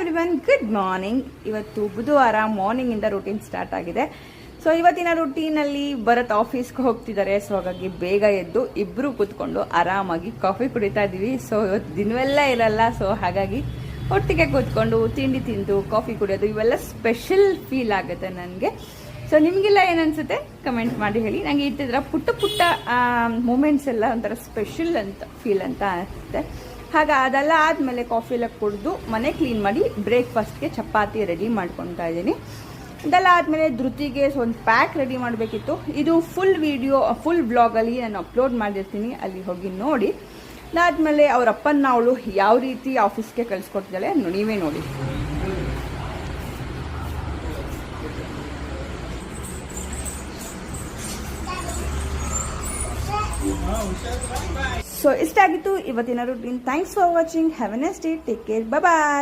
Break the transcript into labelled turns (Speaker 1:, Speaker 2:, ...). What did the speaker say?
Speaker 1: Everyone, good morning. ಇವತ್ತು ಬುಧವಾರ ಮಾರ್ನಿಂಗಿಂದ routine start ಆಗಿದೆ. ಸೊ ಇವತ್ತಿನ ರೂಟೀನಲ್ಲಿ ಭರತ್ ಆಫೀಸ್ಗೆ ಹೋಗ್ತಿದ್ದಾರೆ. ಸೊ ಹಾಗಾಗಿ ಬೇಗ ಎದ್ದು ಇಬ್ಬರು ಕೂತ್ಕೊಂಡು ಆರಾಮಾಗಿ ಕಾಫಿ ಕುಡಿತಾ ಇದ್ದೀವಿ. ಸೊ ಇವತ್ತು ದಿನವೆಲ್ಲ ಇರಲ್ಲ. ಸೊ ಹಾಗಾಗಿ ಒಟ್ಟಿಗೆ ಕೂತ್ಕೊಂಡು ತಿಂಡಿ ತಿಂದು ಕಾಫಿ ಕುಡಿಯೋದು ಇವೆಲ್ಲ ಸ್ಪೆಷಲ್ ಫೀಲ್ ಆಗುತ್ತೆ ನನಗೆ. ಸೊ ನಿಮಗೆಲ್ಲ ಏನನ್ಸುತ್ತೆ ಕಮೆಂಟ್ ಮಾಡಿ ಹೇಳಿ. ನನಗೆ ಇಟ್ಟಿದ್ರ ಪುಟ್ಟ ಪುಟ್ಟ ಮೂಮೆಂಟ್ಸ್ ಎಲ್ಲ ಒಂಥರ ಸ್ಪೆಷಲ್ ಅಂತ ಫೀಲ್ ಅಂತ ಅನಿಸುತ್ತೆ. ಹಾಗೆ ಅದೆಲ್ಲ ಆದಮೇಲೆ ಕಾಫಿ ಎಲ್ಲ ಕುಡಿದು ಮನೆ ಕ್ಲೀನ್ ಮಾಡಿ ಬ್ರೇಕ್ಫಾಸ್ಟ್ಗೆ ಚಪಾತಿ ರೆಡಿ ಮಾಡ್ಕೊತಾ ಇದ್ದೀನಿ. ಅದೆಲ್ಲ ಆದಮೇಲೆ ಧೃತಿಗೆ ಒಂದು ಪ್ಯಾಕ್ ರೆಡಿ ಮಾಡಬೇಕಿತ್ತು. ಇದು ಫುಲ್ ವ್ಲಾಗಲ್ಲಿ ನಾನು ಅಪ್ಲೋಡ್ ಮಾಡಿರ್ತೀನಿ, ಅಲ್ಲಿ ಹೋಗಿ ನೋಡಿ. ಅದಾದಮೇಲೆ ಅವ್ರ ಅಪ್ಪನ ಅವಳು ಯಾವ ರೀತಿ ಆಫೀಸ್ಗೆ ಕಳಿಸ್ಕೊಡ್ತಿದ್ದಾಳೆ ನೀವೇ ನೋಡಿ. ಸೊ ಇಷ್ಟಾಗಿತ್ತು ಇವತ್ತಿನ routine. Thanks for watching. Have a nice day. Take care. Bye.